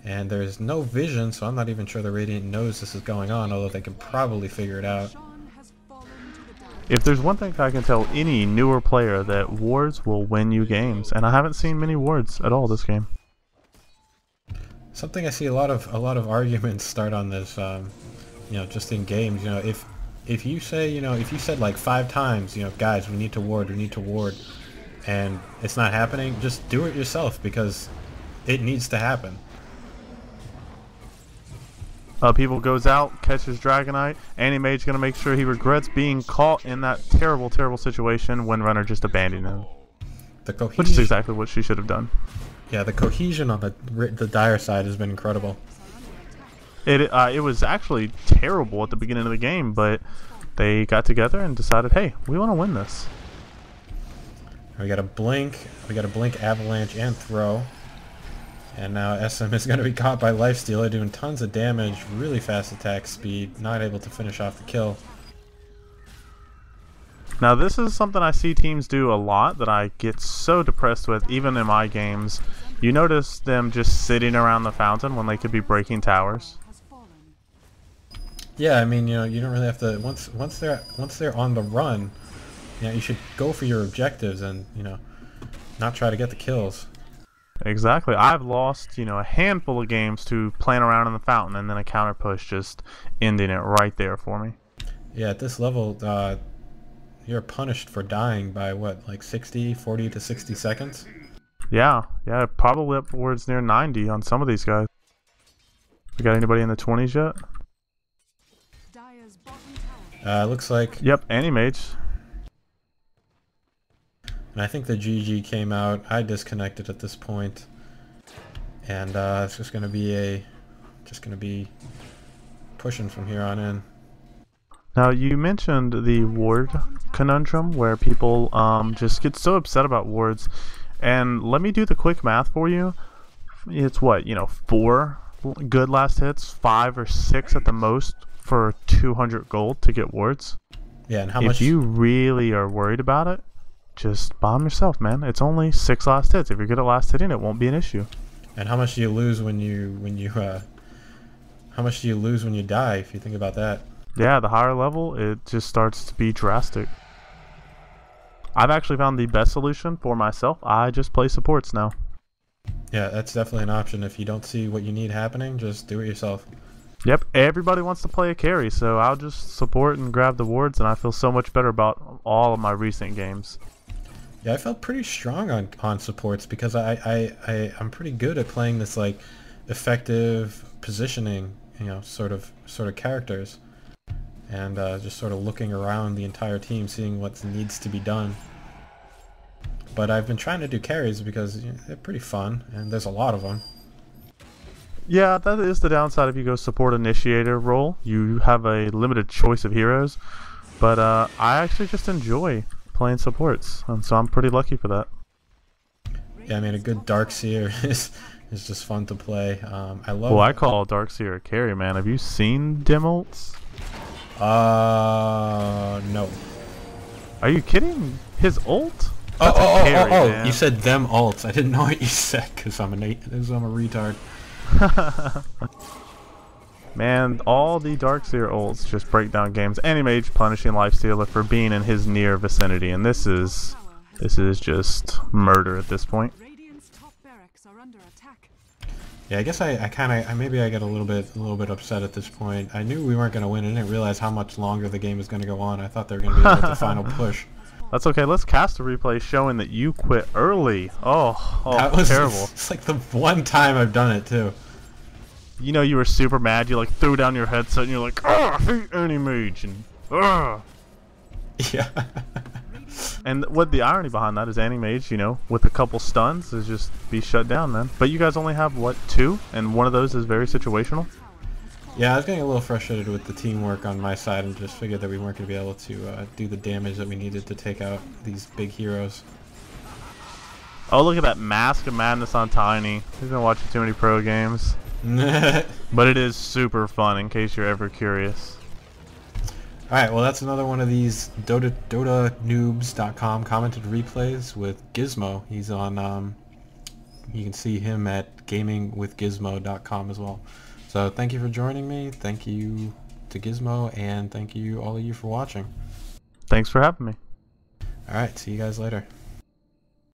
Speaker 1: And there's no vision, so I'm not even sure the Radiant knows this is going on, although they can probably figure it out.
Speaker 2: If there's one thing I can tell any newer player, that wards will win you games, and I haven't seen many wards at all this game.
Speaker 1: Something I see a lot of arguments start on this, you know, just in games. You know, if you say, you know, if you said like 5 times, you know, guys, we need to ward, and it's not happening, just do it yourself because it needs to happen.
Speaker 2: People goes out, catches Dragonite. Anti-Mage gonna make sure he regrets being caught in that terrible, terrible situation when Runner just abandoned him. Which is exactly what she should have done.
Speaker 1: Yeah, the cohesion on the Dire side has been incredible.
Speaker 2: It was actually terrible at the beginning of the game, but they got together and decided, hey, we want to win this.
Speaker 1: We got a blink, avalanche, and throw. And now SM is going to be caught by Lifestealer, doing tons of damage, really fast attack speed, not able to finish off the kill.
Speaker 2: Now this is something I see teams do a lot that I get so depressed with, even in my games. You notice them just sitting around the fountain when they could be breaking towers.
Speaker 1: Yeah, I mean, you know, you don't really have to, once they're on the run, you know, you should go for your objectives and, you know, not try to get the kills.
Speaker 2: Exactly. I've lost, you know, a handful of games to playing around in the fountain and then a counter push just ending it right there for me.
Speaker 1: Yeah, at this level, you're punished for dying by what, like 40 to 60 seconds?
Speaker 2: Yeah, probably upwards near 90 on some of these guys. We got anybody in the 20s yet?
Speaker 1: Looks like...
Speaker 2: Yep, Anti-Mage.
Speaker 1: And I think the GG came out. I disconnected at this point, and it's just gonna be pushing from here on in.
Speaker 2: Now you mentioned the ward conundrum where people just get so upset about wards, and let me do the quick math for you. It's what, you know, 4 good last hits, 5 or 6 at the most for 200 gold to get wards.
Speaker 1: Yeah, and how much?
Speaker 2: If you really are worried about it, just bomb yourself, man. It's only 6 last hits. If you're good at last hitting, it won't be an issue.
Speaker 1: And how much do you lose when you how much do you lose when you die, if you think about that?
Speaker 2: Yeah, the higher level, it just starts to be drastic. I've actually found the best solution for myself. I just play supports now.
Speaker 1: Yeah, that's definitely an option. If you don't see what you need happening, just do it yourself.
Speaker 2: Yep, everybody wants to play a carry, so I'll just support and grab the wards, and I feel so much better about all of my recent games.
Speaker 1: Yeah, I felt pretty strong on supports because I'm pretty good at playing this like effective positioning, you know, sort of characters, and just sort of looking around the entire team, seeing what needs to be done. But I've been trying to do carries because, you know, they're pretty fun, and there's a lot of them.
Speaker 2: Yeah, that is the downside if you go support initiator role. You have a limited choice of heroes, but I actually just enjoy playing supports, and so I'm pretty lucky for that.
Speaker 1: Yeah, I mean, a good Darkseer is just fun to play. I love.
Speaker 2: Well, I call Darkseer a carry, man. Have you seen dim ults?
Speaker 1: No.
Speaker 2: Are you kidding? His ult?
Speaker 1: Oh! You said them ults. I didn't know what you said because I'm a retard.
Speaker 2: Man, all the Darkseer ults just break down games. Anti-Mage punishing Lifestealer for being in his near vicinity, and this is just murder at this point.
Speaker 1: Yeah, I guess maybe I get a little bit upset at this point. I knew we weren't going to win. I didn't realize how much longer the game was going to go on. I thought they were going to be able to final push.
Speaker 2: That's okay. Let's cast a replay showing that you quit early. Oh,
Speaker 1: that was
Speaker 2: terrible.
Speaker 1: It's like the one time I've done it too.
Speaker 2: You know, you were super mad. You like threw down your headset and you're like, "Oh, I hate Anti-Mage," and Ugh.
Speaker 1: Yeah.
Speaker 2: And what the irony behind that is Anti-Mage, you know, with a couple stuns, is just be shut down then. But you guys only have, what, 2? And one of those is very situational?
Speaker 1: Yeah, I was getting a little frustrated with the teamwork on my side and just figured that we weren't going to be able to do the damage that we needed to take out these big heroes.
Speaker 2: Oh, look at that Mask of Madness on Tiny. He's been watching too many pro games. But it is super fun, in case you're ever curious.
Speaker 1: Alright, well that's another one of these DotaNoobs.com commented replays with Gizmoh. He's on, you can see him at gamingwithgizmoh.com as well. So thank you for joining me, thank you to Gizmoh, and thank you all of you for watching.
Speaker 2: Thanks for having me.
Speaker 1: Alright, see you guys later.